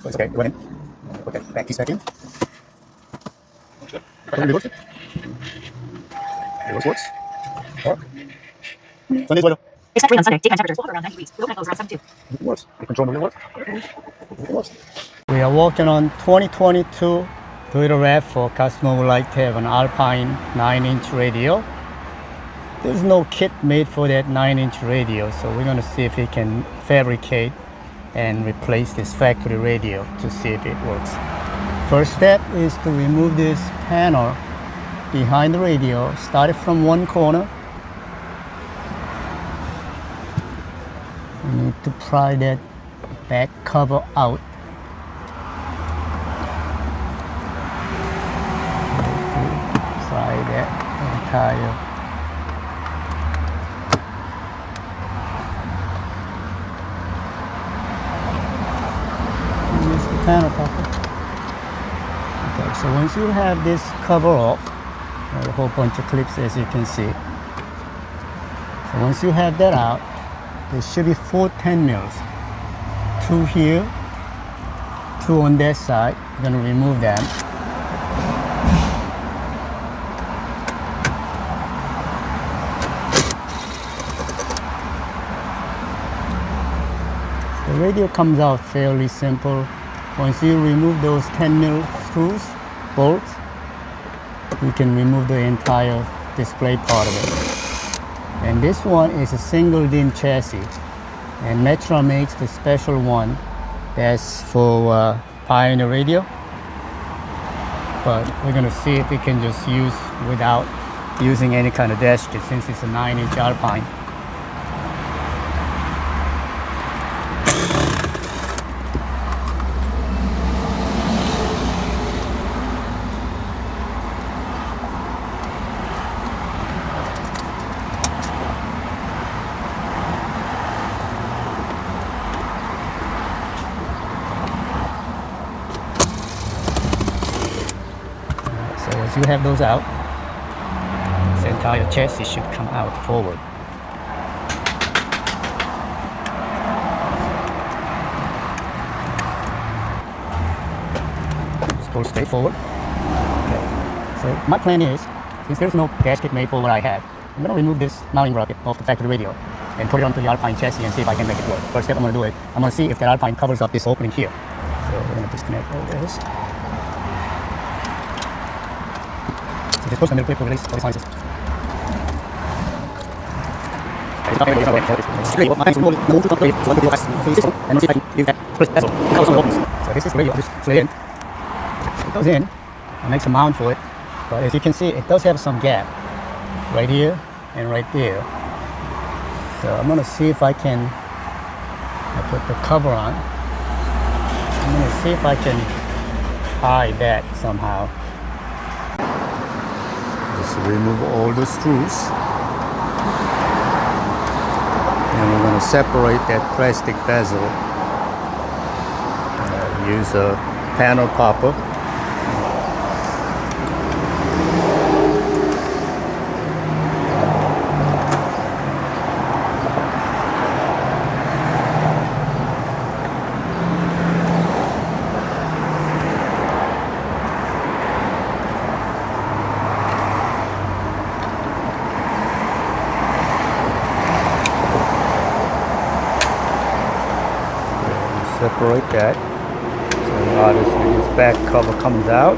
So it's okay. Go ahead. Put that back piece back in. Put it in reverse. Reverse works. Or Sunday's weather. Expect rain on Sunday. Daytime temperatures will hover around 90 degrees. Low tide lows around 72. It works. The control movement works. It works. We are working on 2022 Toyota RAV4. Customer would like to have an Alpine 9-inch radio. There's no kit made for that 9-inch radio, so we're going to see if we can fabricate and replace this factory radio to see if it works. First step is to remove this panel behind the radio. Start it from one corner. We need to pry that back cover out. Pry that entire panel popper. Okay, so once you have this cover off, a whole bunch of clips as you can see. So once you have that out, there should be 4 10 mils. 2 here, 2 on that side. We're going to remove them. The radio comes out fairly simple. Once you remove those 10 mil screws, bolts, you can remove the entire display part of it. And this one is a single DIN chassis. And Metra makes the special one that's for Pioneer radio. But we're going to see if we can just use without using any kind of dash kit since it's a 9-inch Alpine. So as you have those out, this entire chassis should come out forward. Just pull straight forward. Okay. So my plan is, since there's no gasket made for what I have, I'm going to remove this mounting bracket off the factory radio and put it onto the Alpine chassis and see if I can make it work. First step I'm going to do it, I'm going to see if that Alpine covers up this opening here. So we're going to disconnect all this. Just push the middle clip to release all these harnesses. So this is the radio, just slid in. It goes in, it makes a mount for it, but as you can see, it does have some gap right here and right there. So I'm going to see if I can put the cover on. I'm going to see if I can hide that somehow. Just remove all the screws. And we're going to separate that plastic bezel. Use a panel popper. Separate that. So obviously this back cover comes out,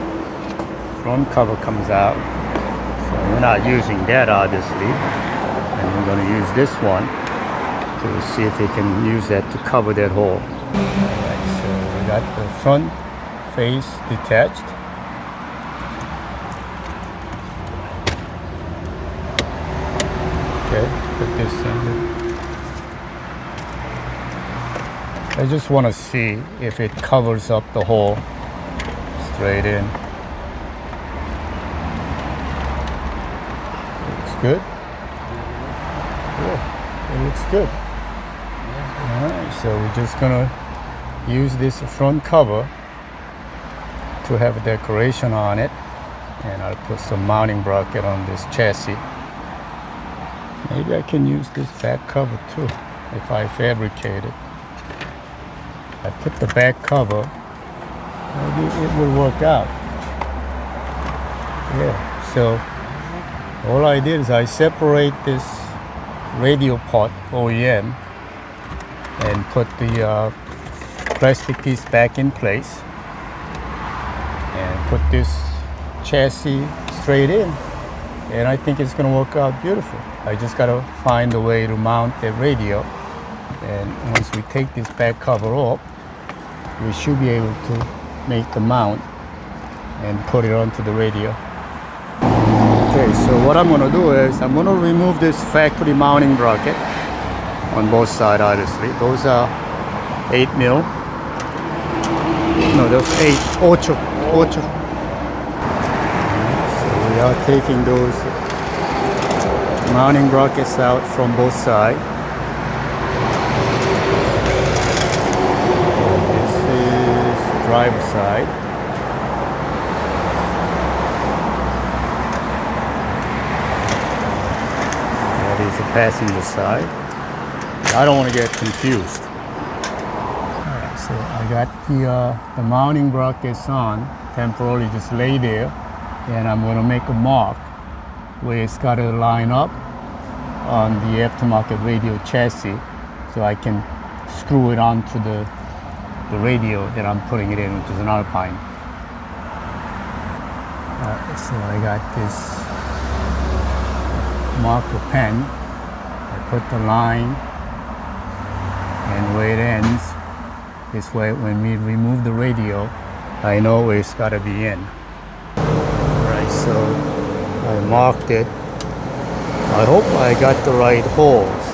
front cover comes out. So we're not using that obviously, and we're going to use this one to see if we can use that to cover that hole. Alright, so we got the front face detached. Okay, put this in. I just want to see if it covers up the hole straight in. Looks good. Yeah, it looks good. Alright, so we're just gonna use this front cover to have a decoration on it, and I'll put some mounting bracket on this chassis. Maybe I can use this back cover too if I fabricate it. I put the back cover maybe it will work out. Yeah, so all I did is I separate this radio pot OEM and put the plastic piece back in place and put this chassis straight in, and I think it's gonna work out beautiful. I just gotta find a way to mount the radio, and once we take this back cover off, we should be able to make the mount and put it onto the radio. Okay, so what I'm gonna do is I'm gonna remove this factory mounting bracket on both sides, obviously. Those are 8mm. No, those 8 So we are taking those mounting brackets out from both sides. This is the driver's side. That is the passenger side. I don't want to get confused. Alright, so I got the mounting brackets on, temporarily just lay there, and I'm going to make a mark where it's got to line up on the aftermarket radio chassis, so I can screw it onto the radio that I'm putting it in, which is an Alpine. So I got this marker pen. I put the line and where it ends. This way, when we remove the radio, I know where it's got to be in. Alright, so I marked it. I hope I got the right holes.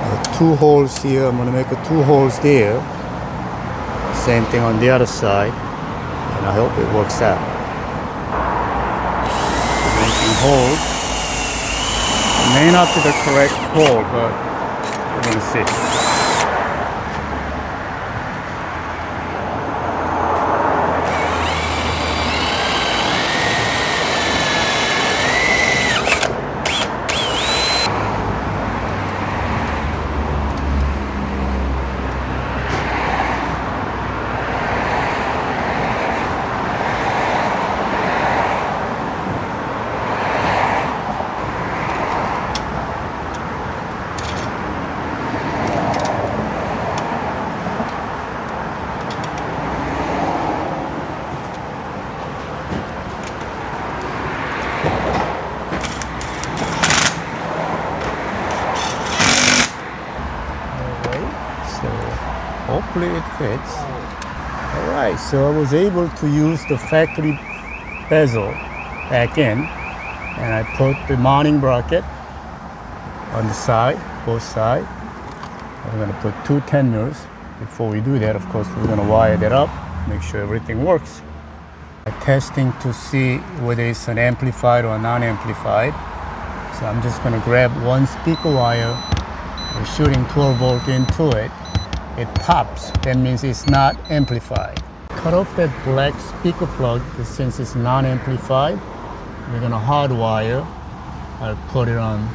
I have 2 holes here. I'm going to make 2 holes there. Same thing on the other side. And I hope it works out. Making holes. It may not be the correct hole, but we're going to see. Hopefully it fits. Alright, so I was able to use the factory bezel back in, and I put the mounting bracket on the side, both sides. I'm going to put 2 10mm. Before we do that, of course, we're going to wire that up, make sure everything works. I'm testing to see whether it's an amplified or non-amplified. So I'm just going to grab one speaker wire, we're shooting 12 volt into it. It pops, that means it's not amplified. Cut off that black speaker plug, since it's non-amplified. We're gonna hardwire. I'll put it on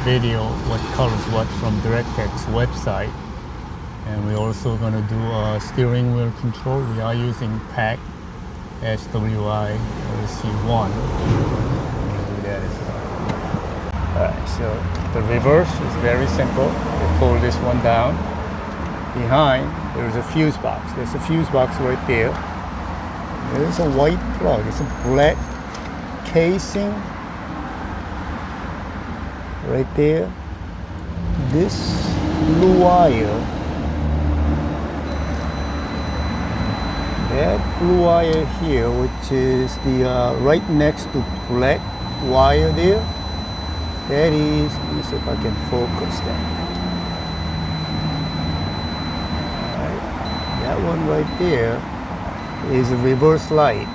video what colors what from DirectX's website. And we're also gonna do a steering wheel control. We are using PAC SWI-RC 1. Do that as well. Alright, so the reverse is very simple. We pull this one down. Behind, there's a fuse box. There's a fuse box right there. There's a white plug. It's a black casing right there. This blue wire, that blue wire here, which is the right next to black wire there, that is, let me see if I can focus that. That one right there is a reverse light.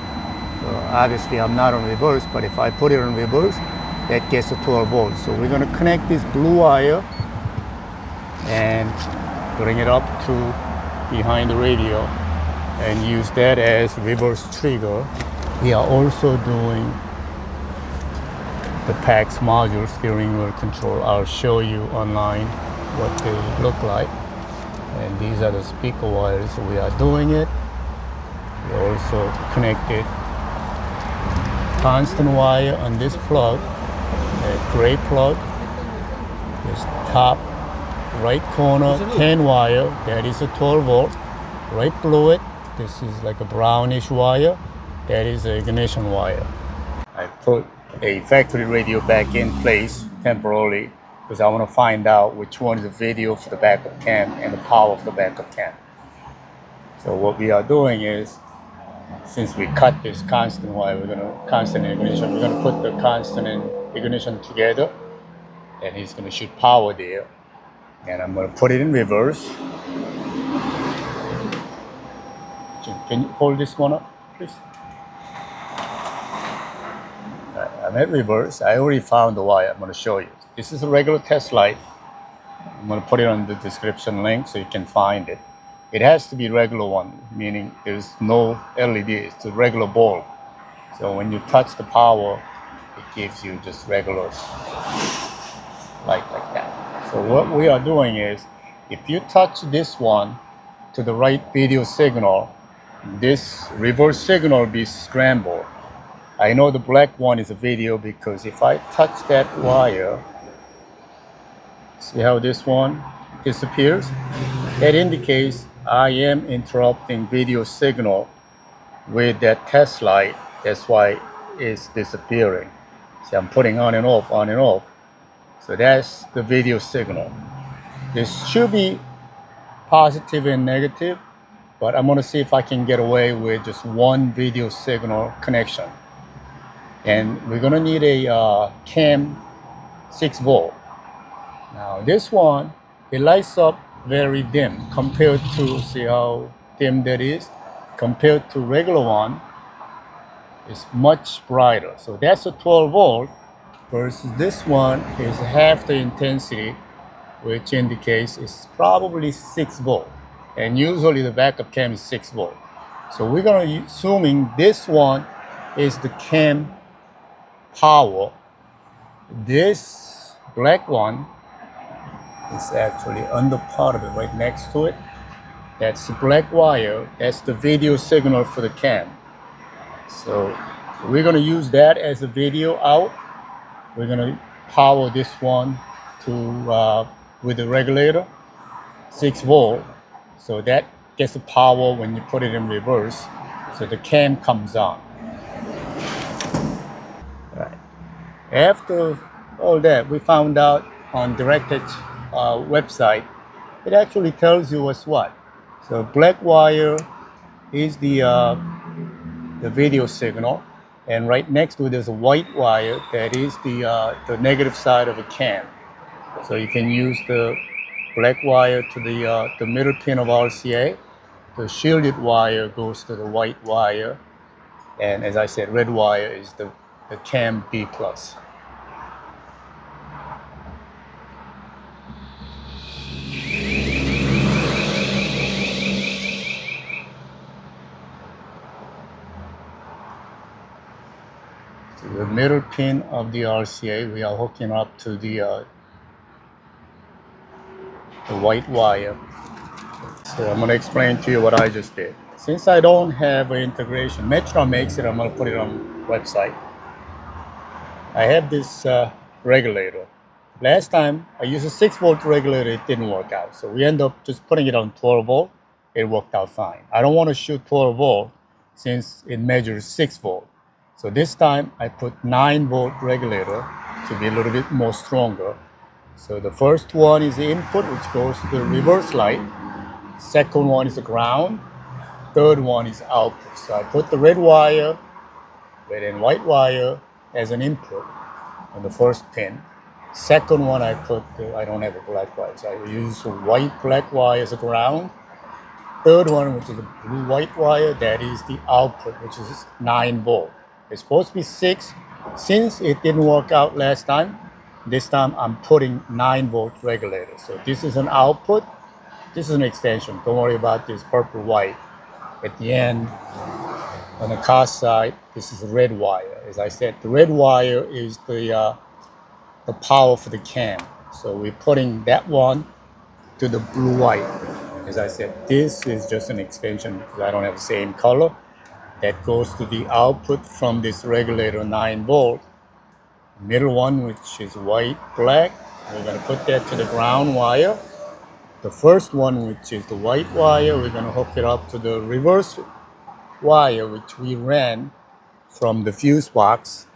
Obviously I'm not on reverse, but if I put it on reverse, that gets a 12 volts. So we're going to connect this blue wire and bring it up to behind the radio and use that as reverse trigger. We are also doing the PAC's module steering wheel control. I'll show you online what they look like. And these are the speaker wires. So we are doing it. We also connected constant wire on this plug, a gray plug. This top right corner 10 wire, that is a 12 volt. Right below it, this is like a brownish wire, that is an ignition wire. I put a factory radio back in place temporarily because I want to find out which one is the video for the backup cam and the power of the backup cam. So what we are doing is, since we cut this constant wire, we're going to constant ignition, we're going to put the constant and ignition together, and he's going to shoot power there. And I'm going to put it in reverse. Can you hold this one up, please? I'm at reverse. I already found the wire. I'm going to show you. This is a regular Testlight. I'm going to put it on the description link so you can find it. It has to be regular one, meaning there's no LED. It's a regular bulb. So when you touch the power, it gives you just regular light like that. So what we are doing is, if you touch this one to the right video signal, this reverse signal will be scrambled. I know the black one is a video because if I touch that wire, see how this one disappears? That indicates I am interrupting video signal with that test light. That's why it's disappearing. See, I'm putting on and off, on and off. So that's the video signal. This should be positive and negative, but I'm gonna see if I can get away with just one video signal connection. And we're gonna need a cam 6 volt. Now this one, it lights up very dim compared to, see how dim that is? Compared to regular one, it's much brighter. So that's a 12 volt versus this one is half the intensity, which indicates it's probably 6 volt. And usually the backup cam is 6 volt. So we're gonna assuming this one is the cam power. This black one is actually under part of it, right next to it. That's the black wire. That's the video signal for the cam. So we're gonna use that as a video out. We're gonna power this one to with the regulator, 6 volt. So that gets the power when you put it in reverse. So the cam comes on. Right. After all that, we found out on DROK website, it actually tells you what's what. So black wire is the video signal, and right next to it there's a white wire that is the negative side of a cam. So you can use the black wire to the middle pin of RCA. The shielded wire goes to the white wire, and as I said, red wire is the cam B+. The middle pin of the RCA, we are hooking up to the white wire. So I'm going to explain to you what I just did. Since I don't have an integration, Metron makes it, I'm going to put it on the website. I have this regulator. Last time I used a 6 volt regulator, it didn't work out. So we end up just putting it on 12 volt. It worked out fine. I don't want to shoot 12 volt since it measures 6 volt. So this time I put 9 volt regulator to be a little bit more stronger. So the first one is the input, which goes to the reverse light. Second one is the ground. Third one is output. So I put the red wire, red and white wire as an input on the first pin. Second one I put, I don't have a black wire, so I use a white black wire as a ground. Third one, which is the blue white wire, that is the output, which is 9 volt. It's supposed to be 6. Since it didn't work out last time, this time I'm putting 9 volt regulator. So this is an output, this is an extension. Don't worry about this purple white. At the end, on the car side, this is a red wire. As I said, the red wire is the power for the cam. So we're putting that one to the blue white. As I said, this is just an extension because I don't have the same color. That goes to the output from this regulator 9 volt. Middle one, which is white, black, we're going to put that to the ground wire. The first one, which is the white wire, we're going to hook it up to the reverse wire, which we ran from the fuse box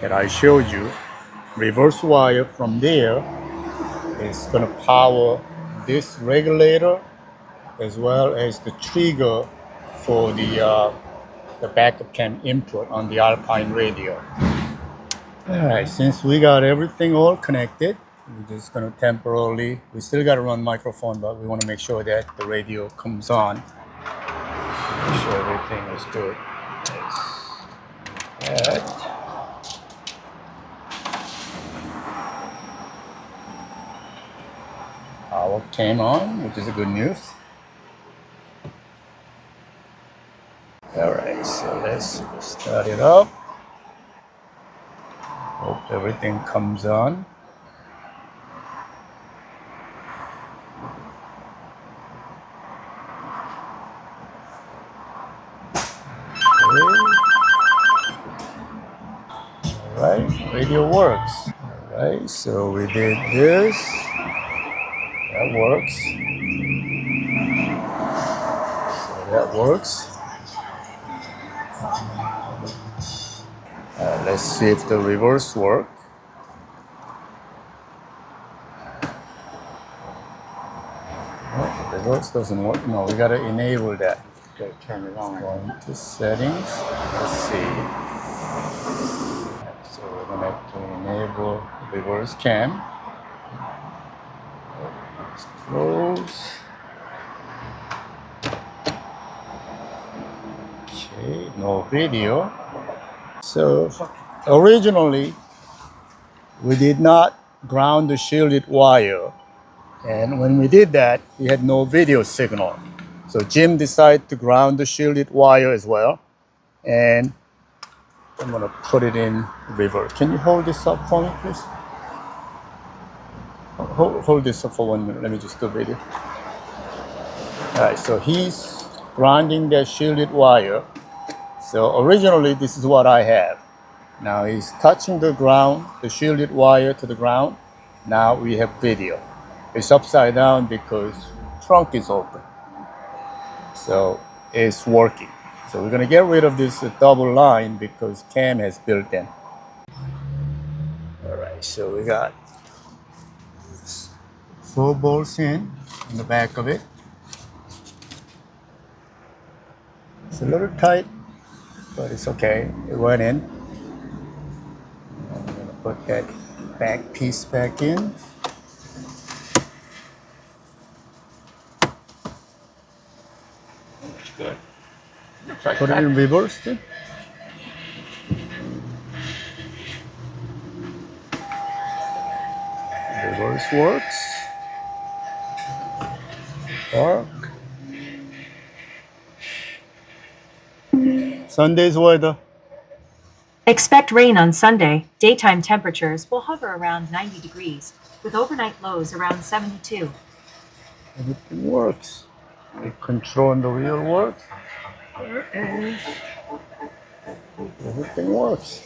that I showed you. Reverse wire from there is going to power this regulator as well as the trigger for the backup cam input on the Alpine radio. Alright, since we got everything all connected, we're just going to temporarily, we still got to run microphone, but we want to make sure that the radio comes on. Make sure everything is good. Alright. Power came on, which is a good news. Alright, so let's start it up. Hope everything comes on. Alright, radio works. Alright, so we did this. That works. So that works. Let's see if the reverse works. Oh, the reverse doesn't work. No, we gotta enable that. Okay, turn it on. Going to settings. Let's see. So we're gonna have to enable reverse cam. Let's close. Okay, no video. So originally we did not ground the shielded wire, and when we did that we had no video signal. So Jim decided to ground the shielded wire as well, and I'm gonna put it in reverse. Can you hold this up for me, please? Hold this up for 1 minute. Let me just do video. All right, so he's grounding that shielded wire. So originally this is what I have. Now he's touching the ground, the shielded wire to the ground. Now we have video. It's upside down because trunk is open. So it's working. So we're gonna get rid of this double line because cam has built in. All right, so we got 4 bolts in the back of it. It's a little tight, but it's okay. It went in. I'm gonna put that back piece back in. That's good. Put it in reverse then. Reverse works. Dark. Sunday's weather. Expect rain on Sunday. Daytime temperatures will hover around 90 degrees, with overnight lows around 72. Everything works. The control on the wheel works. Everything works.